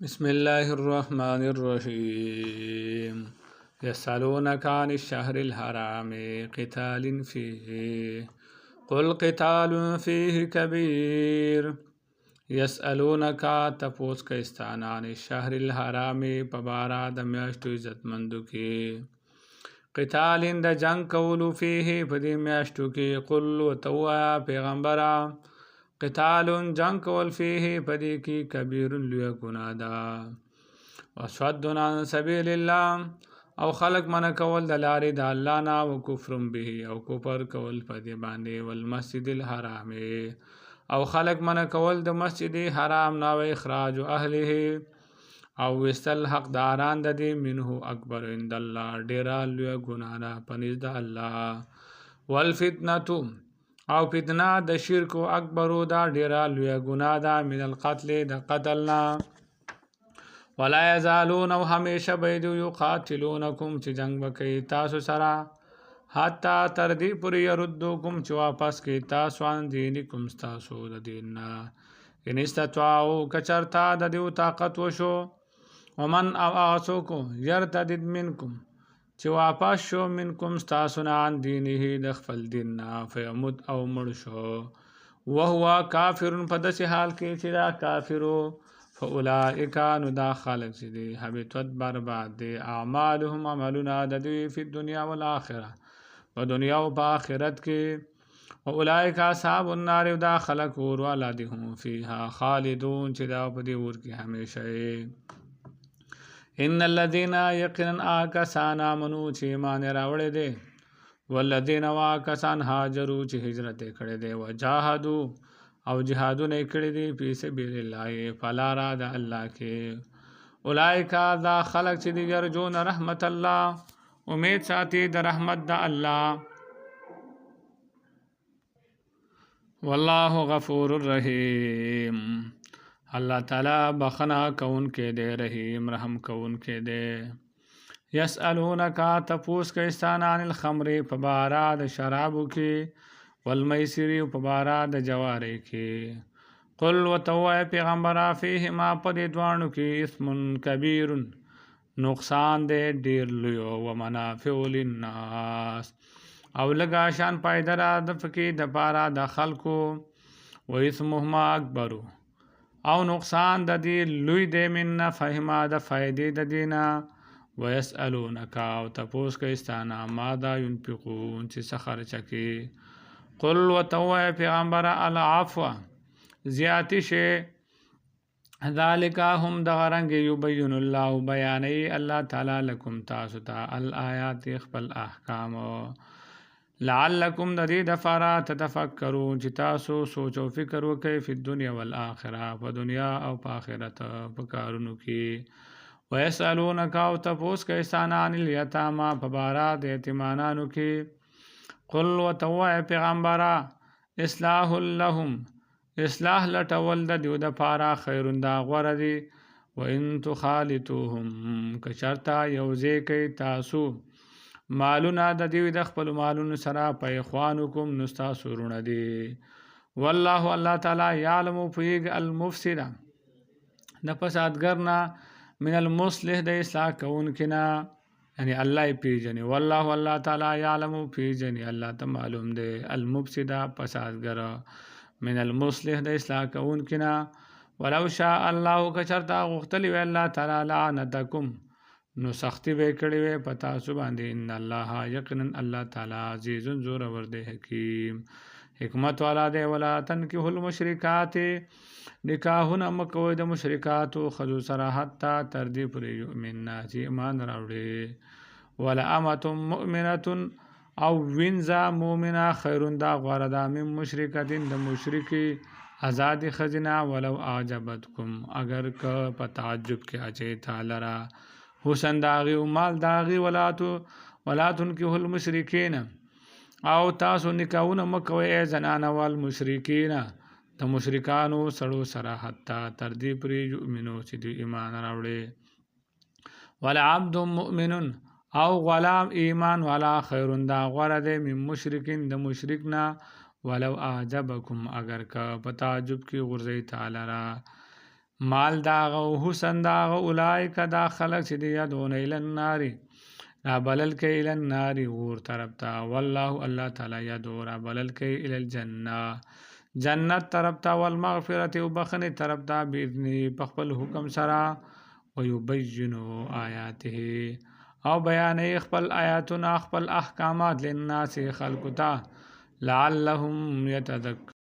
بسم الله الرحمن الرحيم يسألونك عن الشهر الحرام قتال فيه قل قتال فيه كبير يسألونك تپوس کستان عن الشهر الحرام پبارا د میاشتو عزتمندو کې قتال د جنگ کولو فيه پدې میاشتو کې قل وتوا پیغمبرا قتال جنگ کول فيه پدې کې کبیر لوی ګناه ده وصد عن سبیل الله او خلق من کول د لارې د الله نه او کفر به او کفر کول پدې باندې والمسجد الحرام او خلق من کول د مسجد حرام نه او اخراج اهله او وستل حقداران د دې منه اکبر عند الله ډیر لوی ګناه ده پنځ د الله والفتنه او فتنه د شرک او اکبرو دا ډیره لوی ګناه ده من القتل د قتلنا ولا یزالون او همیشه بيد یقاتلونکم چې جنگ وکي تاسو سره حتی تر دې پورې يردوکم چې واپس کې تاسو ان دینکم تاسو د دیننا ان استطاعوا کچرتا د دیو طاقت وشو ومن او اسو کو يرتد منکم چې واپس شو منکم ستاسو نه عن دینه د خپل دین نه فیموت او مړ شو وهو کافر په داسې حال کې چې دا کافرو فاولئک نو دا خلق چې دی حبطت برباد دی اعمالهم عملنا د دوی په دنیا او آخرت په دنیا او په آخرت کې اولئک اصحاب النار دا خلق ور ولادهم فیها خالدون چې دا په دې ور کې همیشه ان الذين يقينا آکسان آمنو چې ایمان راوړی دي والذین واکسان هاجروا چې هجرت کړی دی وجاهدوا او جهادونه کړی دي په سبیل الله فلا را د الله کې اولئک ذا خلق چې دی يرجون رحمت الله امید ساتي د رحمت د الله والله غفور رحیم اللہ تعالی بخنا کون کے دے رحیم رحم کون کے دے یسألونکا تپوس کستان عن الخمر پباراد شرابو کی والمیسری پباراد جواری کی قل وتوائے پیغمبرا فیہما پدی دوانو کی اسم کبیر نقصان دے دیر لیو ومنافع للناس او لگا شان پایدرا دفکی دپارا د خلقو و اسمهما اکبرو او نقصان د دې لوی دی من فهما د فائدې د دینا ويسألونک او تپوس کستانا ماذا ينفقون چې څه خرچ کوي قل وتوای پیغمبر العفو زیاتی شه ذالک هم دغرنګ یبین الله بیانې الله تعالی لكم تاسو ته الآیات خپل احکام لعلکم د دې دفاره تتفکرون چې تاسو سوچ او فکر وکئ په دنیا والآخرة په دنیا او په آخرت په کارونو کې ويسألونک او تپوس کئ عن الیتاما په بارا د یتیمانانو کې قل وتوای پیغمبره اصلاح لهم اصلاح لټول د دیو د پاره خیرون دا غوړه دی وان تخالطوهم کشرتا یوځې کوي تاسو مالونه د دیوی د خپل مالونو سره په اخوانکم نستا سورونه دي والله الله تعالی یعلم فیگ المفسد د فسادګرنا من المصلح د اصلاح کونکنا یعنی الله پیجنی والله الله تعالی یعلم پیجنی الله ته معلوم دی المفسد فسادګر من المصلح د اصلاح کونکنا ولو شاء الله کچرتا غختلی و الله تعالی لعنتکم نو سختی به کړی وي پتا سو باندې ان الله یقینا الله تعالی عزیز زور ور دی حکیم حکمت والا دی ولا تنکحوا المشرکات نکاحونه مکوئ د مشرکات خذو سره حتا تر دې پورې یؤمننا چې ایمان راوړي ولا امه مؤمنه او وینزا مؤمنه خیرون دا غوړه دا من مشرکتین د مشرکی آزاد خزینه ولو اعجبتکم اگر که په تعجب کې اچي تعالی را حسن داغی و مال داغی ولاتن کی المشرکین او تاسو نکاحونه مکوئ ای زنانه والمشرکین د مشرکانو سړو سره حتی تر دې پورې یؤمنو چې دوی ایمان راوړي ولعبد مؤمن او غلام ایمان والا خیرون دا غوره دی من مشرکین د مشرک نه ولو اعجبکم اگر که په تعجب کې غورځئ تعالی را مال داغه او حسن داغه اولایک دا خلق چې دی یادون الی النار را بلل کوي الی النار ور طرف ته والله الله تعالی یدو را بلل کوي الی الجنه جنت طرف ته والمغفرة او بخنه طرف ته باذن په خپل حکم سره ويبين آیاته او بیان خپل آیاتونه خپل احکامات للناس خلق ته لعلهم يتذكرون